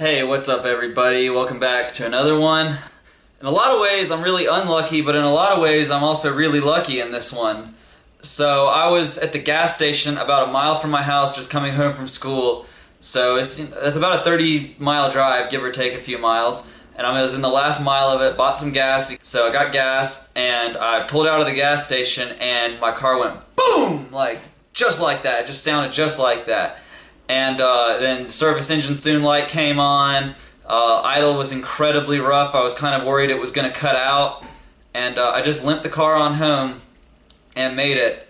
Hey, what's up everybody? Welcome back to another one. In a lot of ways I'm really unlucky, but in a lot of ways I'm also really lucky in this one. So I was at the gas station about a mile from my house just coming home from school. So it's about a 30-mile drive, give or take a few miles. And I was in the last mile of it, bought some gas, so I got gas and I pulled out of the gas station and my car went boom! Like, just like that. It just sounded just like that. And then the service engine soon light came on. Idle was incredibly rough. I was kind of worried it was going to cut out. And I just limped the car on home and made it.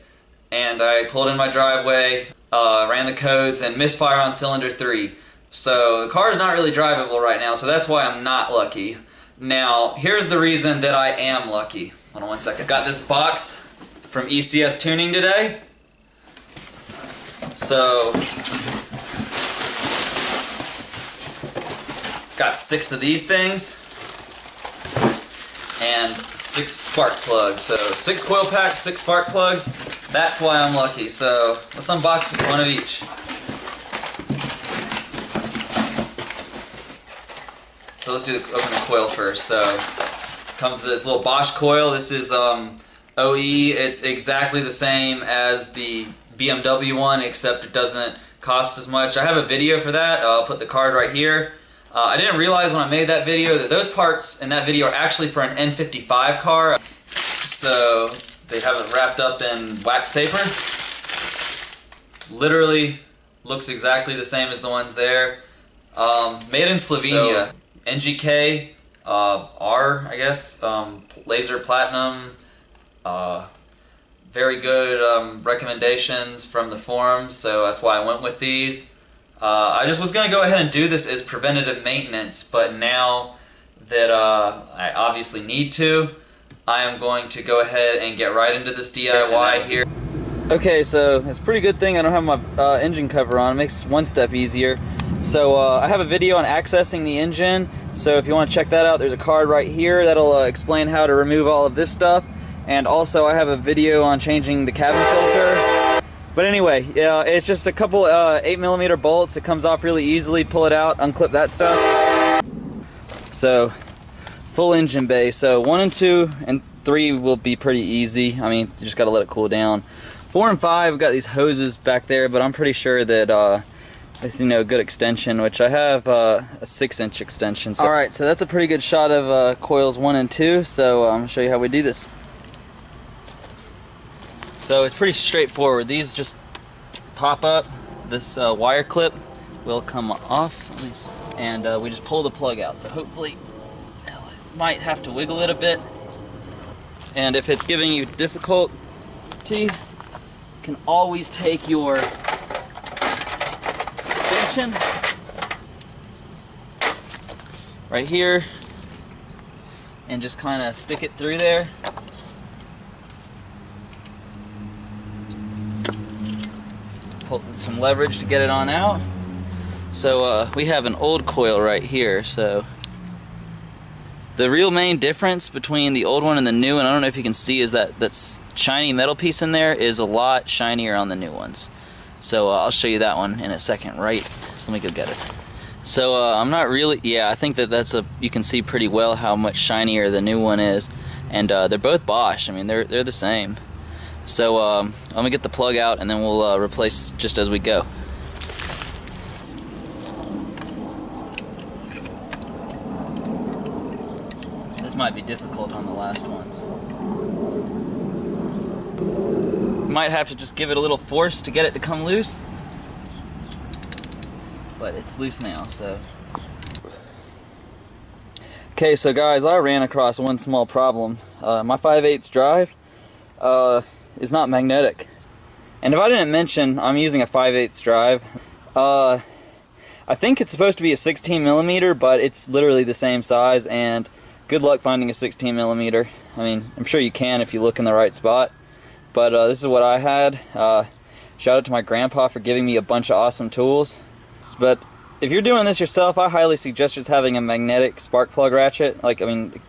And I pulled in my driveway, ran the codes, and misfire on cylinder 3. So the car is not really drivable right now, so that's why I'm not lucky. Now, here's the reason that I am lucky. Hold on one second. Got this box from ECS Tuning today. So got 6 of these things and 6 spark plugs. So 6 coil packs, 6 spark plugs. That's why I'm lucky. So let's unbox one of each. So let's open the coil first. So comes this little Bosch coil. This is OE. It's exactly the same as the BMW one, except it doesn't cost as much. I have a video for that. I'll put the card right here. I didn't realize when I made that video that those parts in that video are actually for an N55 car. So they have it wrapped up in wax paper. Literally looks exactly the same as the ones there. Made in Slovenia. So, NGK, R, I guess, laser platinum, very good recommendations from the forums, so that's why I went with these. I just was going to go ahead and do this as preventative maintenance, but now that I obviously need to, I am going to go ahead and get right into this DIY here. Okay, so it's a pretty good thing I don't have my engine cover on. It makes one step easier. So I have a video on accessing the engine, so if you want to check that out, there's a card right here that'll explain how to remove all of this stuff. And also I have a video on changing the cabin filter. But anyway, it's just a couple 8mm bolts. It comes off really easily. Pull it out, unclip that stuff. So full engine bay. So 1 and 2 and 3 will be pretty easy. I mean, you just gotta let it cool down. 4 and 5, I've got these hoses back there, but I'm pretty sure that it's, good extension, which I have a 6-inch extension. So. Alright, so that's a pretty good shot of coils 1 and 2, so I'm going to show you how we do this. So it's pretty straightforward. These just pop up. This wire clip will come off, and we just pull the plug out. So hopefully, it might have to wiggle it a bit. And if it's giving you difficulty, you can always take your extension right here and just kind of stick it through there. Pull some leverage to get it on out. So we have an old coil right here. So the real main difference between the old one and the new, and I don't know if you can see, is that shiny metal piece in there is a lot shinier on the new ones. So I'll show you that one in a second, right? So let me go get it. So I'm not really, I think that's you can see pretty well how much shinier the new one is. And they're both Bosch. I mean, they're the same. So I'm gonna get the plug out and then we'll replace just as we go. This might be difficult on the last ones. Might have to just give it a little force to get it to come loose, but it's loose now. So okay, so guys, I ran across one small problem. My 5/8 drive is not magnetic, and if I didn't mention, I'm using a 5/8 drive. I think it's supposed to be a 16mm, but it's literally the same size, and good luck finding a 16mm. I mean, I'm sure you can if you look in the right spot. But this is what I had. Shout out to my grandpa for giving me a bunch of awesome tools. But if you're doing this yourself, I highly suggest just having a magnetic spark plug ratchet. Makes it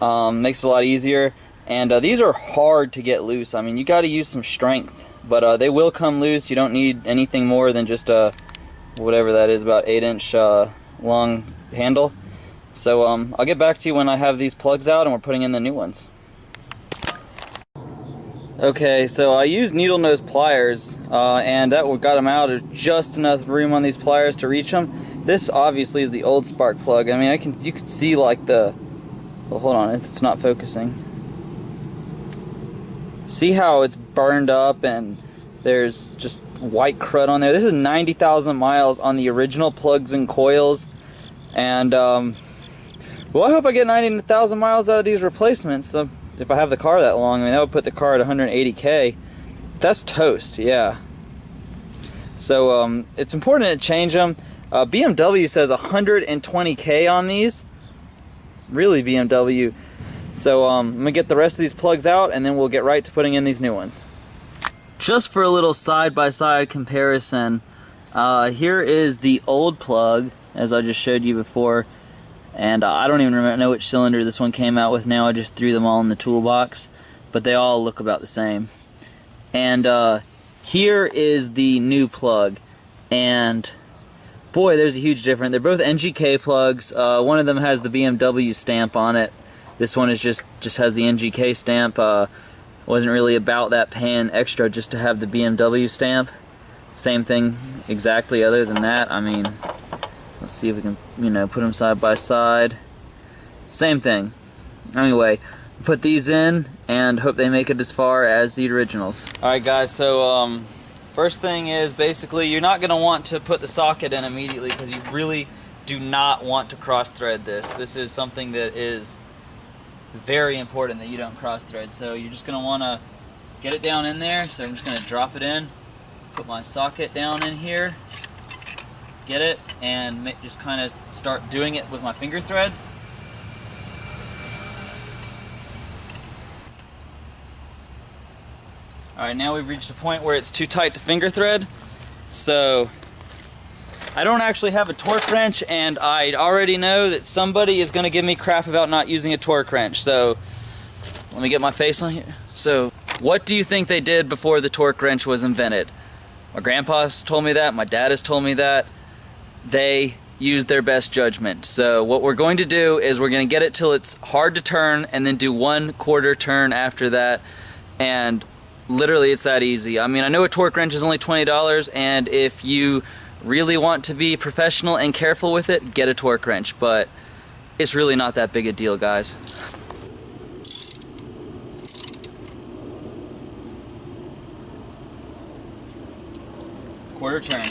a lot easier. And these are hard to get loose. I mean, you got to use some strength. But they will come loose. You don't need anything more than just a whatever that is, about 8-inch long handle. So I'll get back to you when I have these plugs out and we're putting in the new ones. Okay, so I used needle nose pliers and that got them out. There's just enough room on these pliers to reach them. This obviously is the old spark plug. I mean, you can see like the, well, hold on, it's not focusing. See how it's burned up and there's just white crud on there. This is 90,000 miles on the original plugs and coils, and well, I hope I get 90,000 miles out of these replacements. So if I have the car that long, I mean, that would put the car at 180K. That's toast, yeah. So it's important to change them. BMW says 120K on these. Really, BMW. So I'm going to get the rest of these plugs out and then we'll get right to putting in these new ones. Just for a little side-by-side comparison, here is the old plug, as I just showed you before. And I don't even know which cylinder this one came out with now. I just threw them all in the toolbox. But they all look about the same. And here is the new plug. And boy, there's a huge difference. They're both NGK plugs. One of them has the BMW stamp on it. This one is just has the NGK stamp. Wasn't really about that paying extra just to have the BMW stamp. Same thing exactly, other than that. I mean, let's see if we can, you know, put them side by side. Same thing. Anyway, put these in and hope they make it as far as the originals. Alright guys, so first thing is basically you're not going to want to put the socket in immediately because you really do not want to cross thread this. This is something that is very important that you don't cross thread. So you're just going to want to get it down in there. So I'm just going to drop it in, put my socket down in here, get it, and just kind of start doing it with my finger thread. Alright, now we've reached a point where it's too tight to finger thread. So I don't actually have a torque wrench, and I already know that somebody is going to give me crap about not using a torque wrench. So let me get my face on here. So what do you think they did before the torque wrench was invented? My grandpa's told me that, my dad has told me that. They used their best judgment. So what we're going to do is we're going to get it till it's hard to turn and then do 1/4 turn after that. And literally it's that easy. I mean, I know a torque wrench is only $20, and if you really want to be professional and careful with it, get a torque wrench, but it's really not that big a deal, guys. Quarter turn.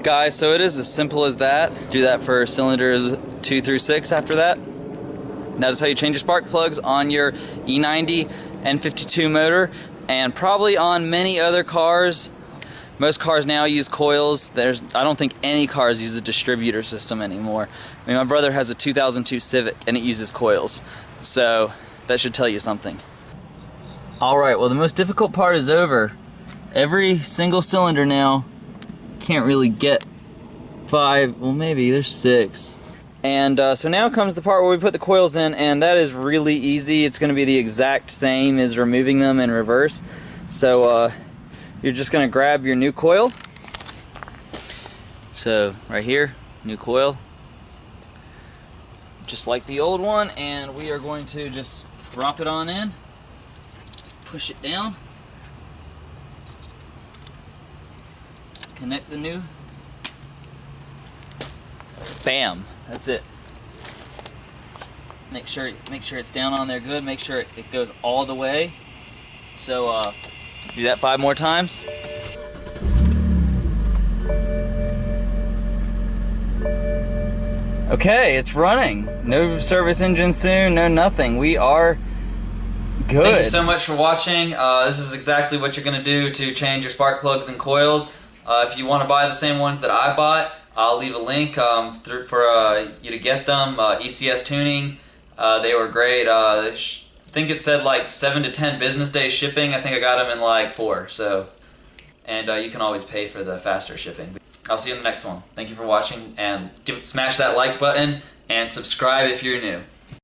Guys, so it is as simple as that. Do that for cylinders 2 through 6 after that. That is how you change your spark plugs on your E90 N52 motor, and probably on many other cars. Most cars now use coils. I don't think any cars use a distributor system anymore. I mean, my brother has a 2002 Civic and it uses coils. So that should tell you something. Alright, well, the most difficult part is over. Every single cylinder now can't really get 5, well maybe there's 6. And so now comes the part where we put the coils in, and that is really easy. It's going to be the exact same as removing them in reverse. So you're just going to grab your new coil. So right here, new coil, just like the old one, and we are going to just drop it on in, push it down, connect the new, bam, that's it. Make sure it's down on there good, make sure it goes all the way. So do that 5 more times. Okay, it's running. No service engine soon, no nothing. We are good. Thank you so much for watching. This is exactly what you're going to do to change your spark plugs and coils. If you want to buy the same ones that I bought, I'll leave a link for you to get them. ECS Tuning, they were great. I think it said like 7 to 10 business days shipping. I think I got them in like 4. So, and you can always pay for the faster shipping. I'll see you in the next one. Thank you for watching, and smash that like button and subscribe if you're new.